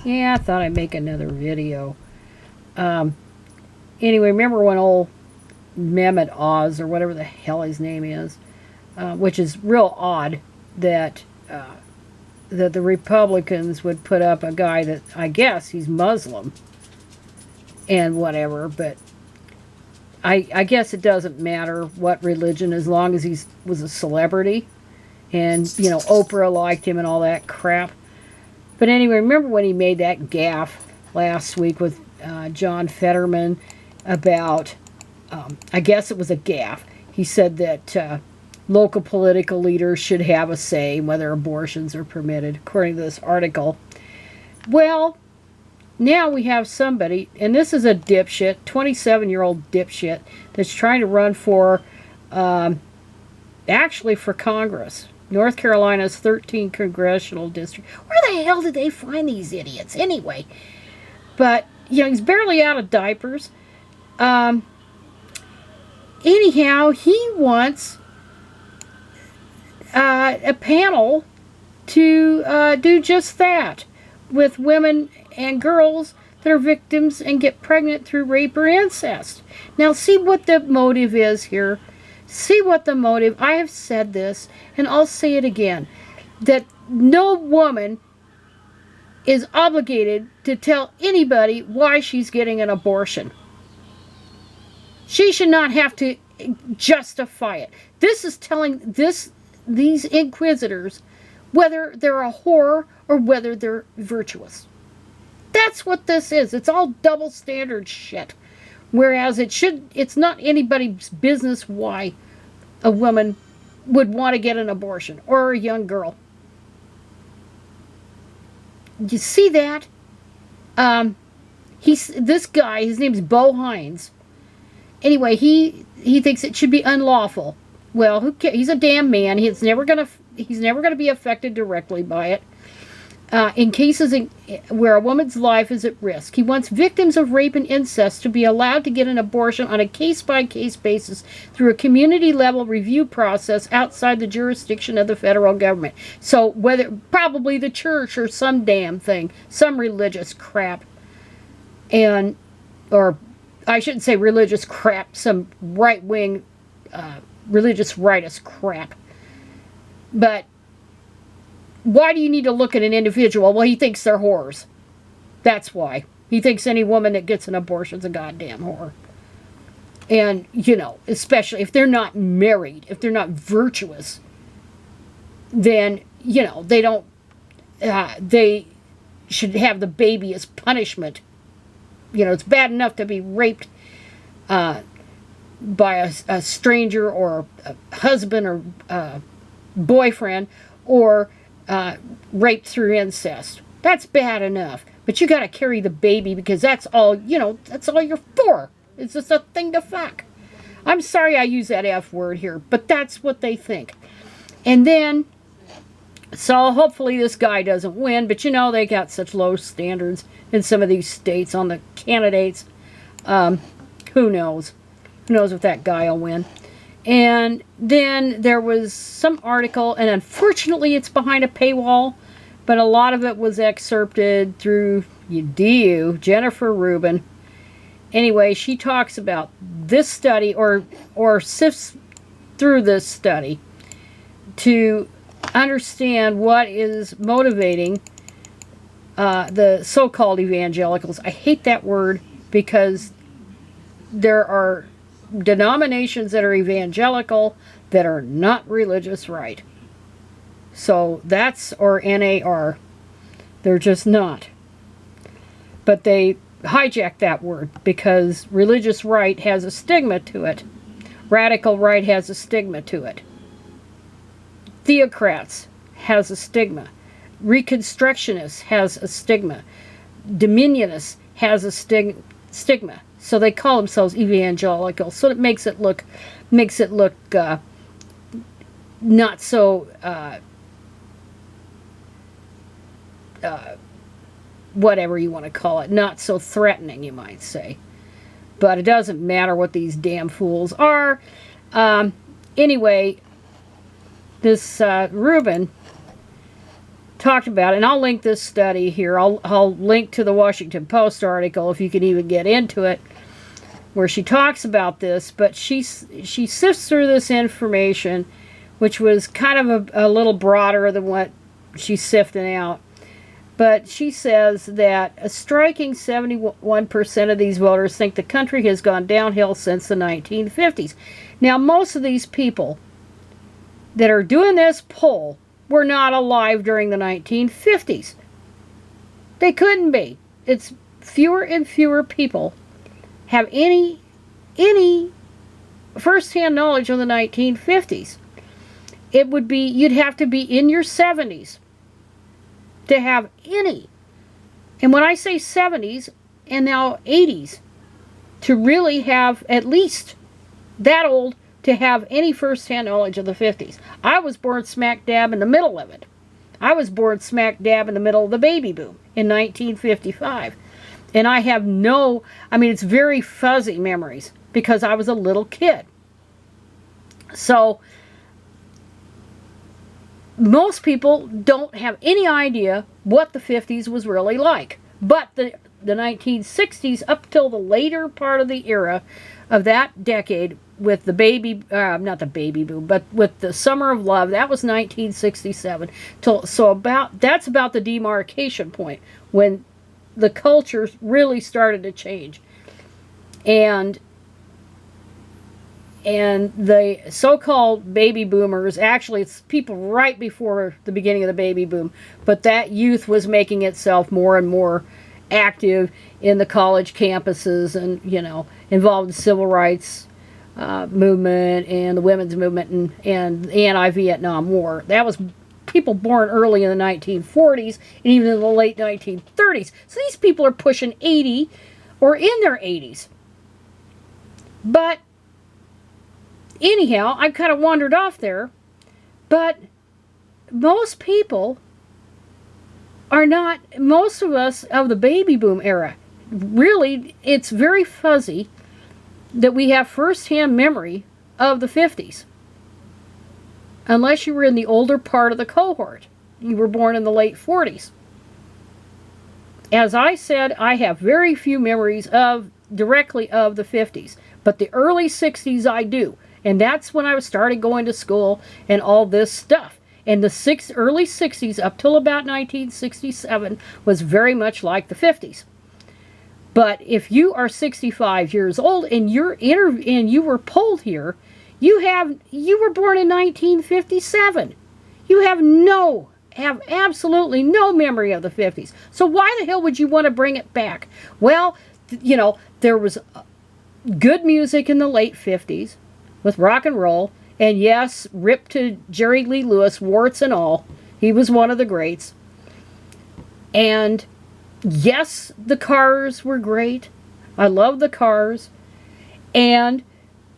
Yeah, I thought I'd make another video. Anyway, remember when old Mehmet Oz, or whatever the hell his name is, which is real odd that that the Republicans would put up a guy that, I guess he's Muslim and whatever, but I guess it doesn't matter what religion as long as he was a celebrity and, you know, Oprah liked him and all that crap. But anyway, remember when he made that gaffe last week with John Fetterman about, I guess it was a gaffe. He said that local political leaders should have a say in whether abortions are permitted, according to this article. Well, now we have somebody, and this is a dipshit, 27-year-old dipshit, that's trying to run for, actually for Congress. North Carolina's 13th congressional district. Where the hell did they find these idiots anyway? But, you know, he's barely out of diapers. Anyhow, he wants a panel to do just that with women and girls that are victims and get pregnant through rape or incest. Now, see what the motive is here. See what the motive. I have said this, and I'll say it again, that no woman is obligated to tell anybody why she's getting an abortion. She should not have to justify it. This is telling these inquisitors whether they're a whore or whether they're virtuous. That's what this is. It's all double standard shit. Whereas it's not anybody's business why a woman would want to get an abortion, or a young girl. You see that? This guy, his name's Bo Hines. Anyway, he thinks it should be unlawful. Well, who cares? He's a damn man. He's never gonna be affected directly by it. In cases where a woman's life is at risk, he wants victims of rape and incest to be allowed to get an abortion on a case-by-case basis through a community-level review process outside the jurisdiction of the federal government. So probably the church or some damn thing, some religious crap, or I shouldn't say religious crap, some right-wing religious rightist crap. But why do you need to look at an individual? Well, he thinks they're whores. That's why. He thinks any woman that gets an abortion is a goddamn whore. And, you know, especially if they're not married, if they're not virtuous, then, you know, they should have the baby as punishment. You know, it's bad enough to be raped by a stranger or a husband or boyfriend, or raped through incest. That's bad enough. But you got to carry the baby because that's all, you know, that's all you're for. It's just a thing to fuck. I'm sorry I use that F word here, but that's what they think. And then, so hopefully this guy doesn't win, but you know, they got such low standards in some of these states on the candidates. Who knows? Who knows if that guy will win? And then there was some article, and unfortunately it's behind a paywall, but a lot of it was excerpted through Jennifer Rubin. Anyway, she talks about this study, or sifts through this study to understand what is motivating the so-called evangelicals. I hate that word because there are denominations that are evangelical that are not religious right. So that's, or NAR. They're just not. But they hijack that word because religious right has a stigma to it. Radical right has a stigma to it. Theocrats has a stigma. Reconstructionists has a stigma. Dominionists has a stigma. So they call themselves evangelical. So it makes it look not so whatever you want to call it, not so threatening, you might say. But it doesn't matter what these damn fools are. Anyway, this Rubin talked about, and I'll link this study here. I'll link to the Washington Post article if you can even get into it, where she talks about this. But she sifts through this information, which was kind of a little broader than what she's sifting out. But she says that a striking 71% of these voters think the country has gone downhill since the 1950s. Now, most of these people that are doing this poll were not alive during the 1950s. They couldn't be. It's fewer and fewer people have any first-hand knowledge of the 1950s. It would be, you'd have to be in your 70s to have any. And when I say 70s and now 80s, to really have at least that old to have any first-hand knowledge of the 50s. I was born smack dab in the middle of it. I was born smack dab in the middle of the baby boom in 1955. And I have no, I mean, it's very fuzzy memories because I was a little kid. So, most people don't have any idea what the 50s was really like. But the 1960s, up till the later part of the era of that decade, with the not the baby boom, but with the Summer of Love, that was 1967. That's about the demarcation point when the culture really started to change. And the so-called baby boomers, actually it's people right before the beginning of the baby boom, but that youth was making itself more and more active in the college campuses and, you know, involved in civil rights movement and the women's movement and the anti-Vietnam War. That was people born early in the 1940s and even in the late 1930s. So these people are pushing 80 or in their 80s. But anyhow, I kind of wandered off there. But most people are not, most of us of the baby boom era, really, it's very fuzzy that we have first-hand memory of the 50s. Unless you were in the older part of the cohort. You were born in the late 40s. As I said, I have very few memories directly of the 50s. But the early 60s I do. And that's when I started going to school and all this stuff. And the early 60s up till about 1967 was very much like the 50s. But if you are 65 years old and you were polled here, you were born in 1957. You have absolutely no memory of the 50s. So why the hell would you want to bring it back? Well, you know, there was good music in the late 50s with rock and roll. And yes, rip to Jerry Lee Lewis, warts and all. He was one of the greats. And yes, the Cars were great. I love the Cars. And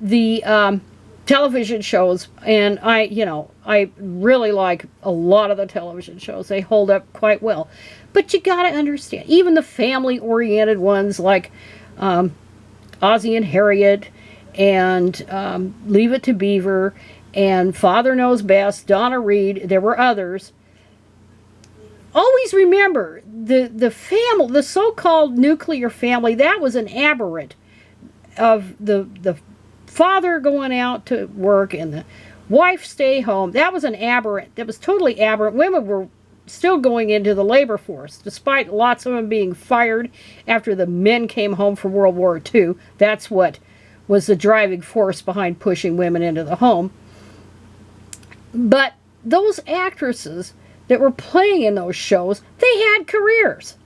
the television shows. And I really like a lot of the television shows. They hold up quite well. But you got to understand, even the family-oriented ones like Ozzie and Harriet and Leave It to Beaver and Father Knows Best, Donna Reed, there were others. Always remember, the family, the so-called nuclear family, that was an aberrant of the father going out to work and the wife stay home. That was an aberrant. That was totally aberrant. Women were still going into the labor force, despite lots of them being fired after the men came home from World War II. That's what was the driving force behind pushing women into the home. But those actresses that were playing in those shows, they had careers.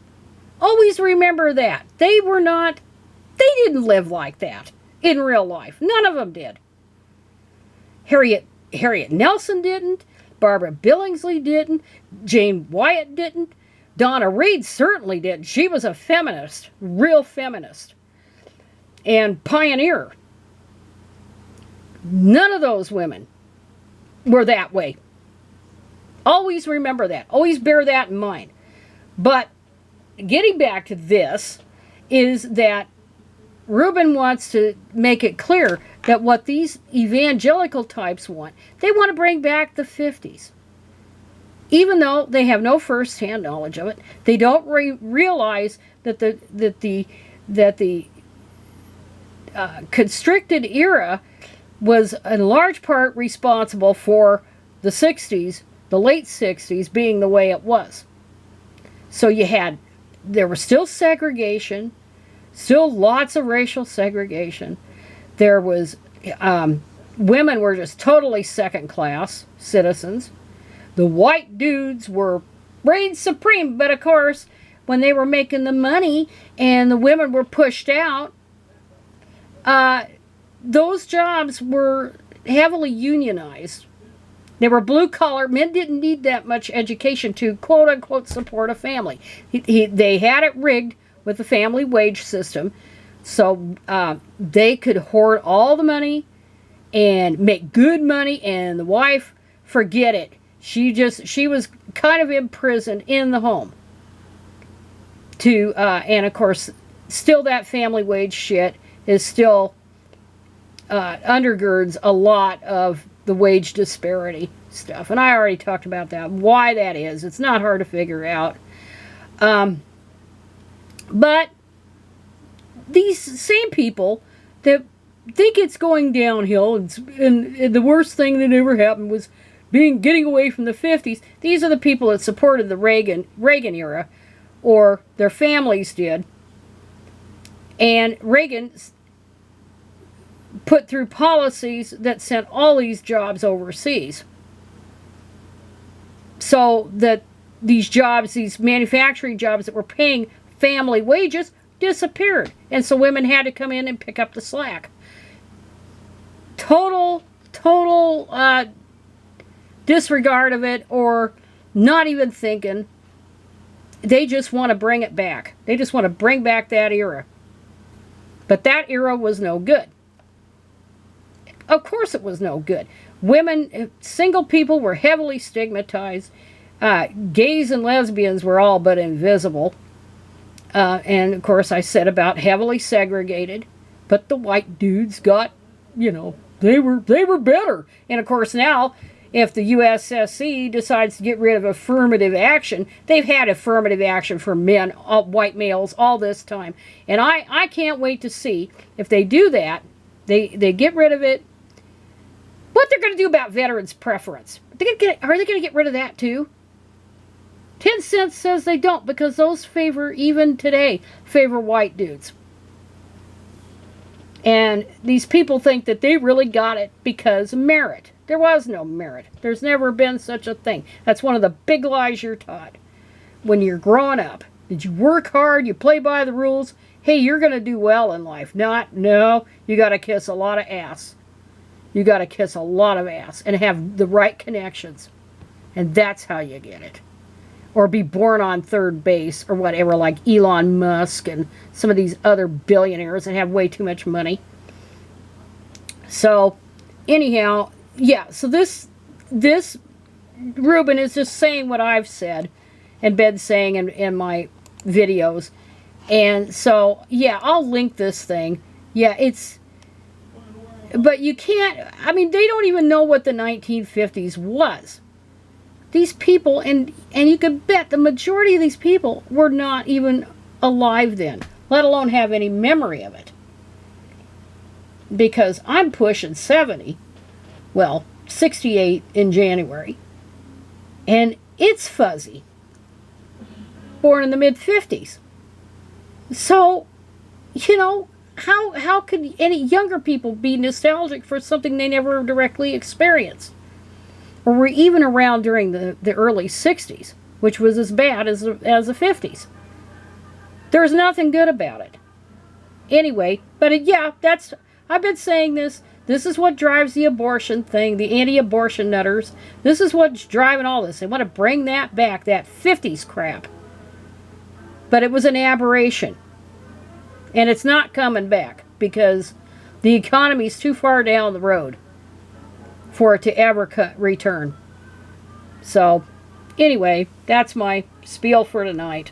Always remember that. They didn't live like that in real life. None of them did. Harriet Nelson didn't. Barbara Billingsley didn't. Jane Wyatt didn't. Donna Reed certainly didn't. She was a feminist, real feminist. And pioneer. None of those women were that way. Always remember that. Always bear that in mind. But getting back to this is that Rubin wants to make it clear that what these evangelical types want, they want to bring back the 50s. even though they have no first-hand knowledge of it, they don't realize that the constricted era was in large part responsible for the 60s, the late 60s, being the way it was. So there was still segregation, still lots of racial segregation. There was, women were just totally second-class citizens. The white dudes reigned supreme, but of course, when they were making the money and the women were pushed out, those jobs were heavily unionized. They were blue-collar. Men didn't need that much education to, quote-unquote, support a family. They had it rigged with the family wage system, so they could hoard all the money and make good money, and the wife, forget it. She was kind of imprisoned in the home. And of course, still that family wage shit is still undergirds a lot of the wage disparity stuff. And I already talked about that. Why that is. It's not hard to figure out. But these same people that think it's going downhill and the worst thing that ever happened was getting away from the 50s, these are the people that supported the Reagan era, or their families did. And Reagan put through policies that sent all these jobs overseas. So that these jobs, these manufacturing jobs that were paying family wages, disappeared. And so women had to come in and pick up the slack. Total disregard of it, or not even thinking. They just want to bring it back. They just want to bring back that era. But that era was no good. Of course it was no good. Women, single people were heavily stigmatized. Gays and lesbians were all but invisible. And of course I said about heavily segregated. But the white dudes got, they were better. And of course now, if the USSC decides to get rid of affirmative action, they've had affirmative action for men, white males, all this time. And I can't wait to see if they do that, they get rid of it, what they're going to do about veterans' preference. Are they going to get rid of that too? 10 Cents says they don't, because those even today, favor white dudes. And these people think that they really got it because of merit. There was no merit. There's never been such a thing. That's one of the big lies you're taught when you're growing up. Did you work hard? You play by the rules? Hey, you're going to do well in life. No. You got to kiss a lot of ass. You got to kiss a lot of ass and have the right connections. And that's how you get it. Or be born on third base or whatever, like Elon Musk and some of these other billionaires that have way too much money. So, anyhow, yeah, so this Ruben is just saying what I've said and been saying in my videos. And so, yeah, I'll link this thing. Yeah, but you can't, they don't even know what the 1950s was. These people, and you could bet the majority of these people were not even alive then, let alone have any memory of it. Because I'm pushing 70. Well, 68 in January. And it's fuzzy. Born in the mid-50s. So, how could any younger people be nostalgic for something they never directly experienced? Or were even around during the early 60s, which was as bad as the 50s. There's nothing good about it. Anyway, but yeah, I've been saying this. This is what drives the abortion thing, the anti-abortion nutters. This is what's driving all this. They want to bring that back, that 50s crap. But it was an aberration. And it's not coming back because the economy's too far down the road for it to ever return. So, anyway, that's my spiel for tonight.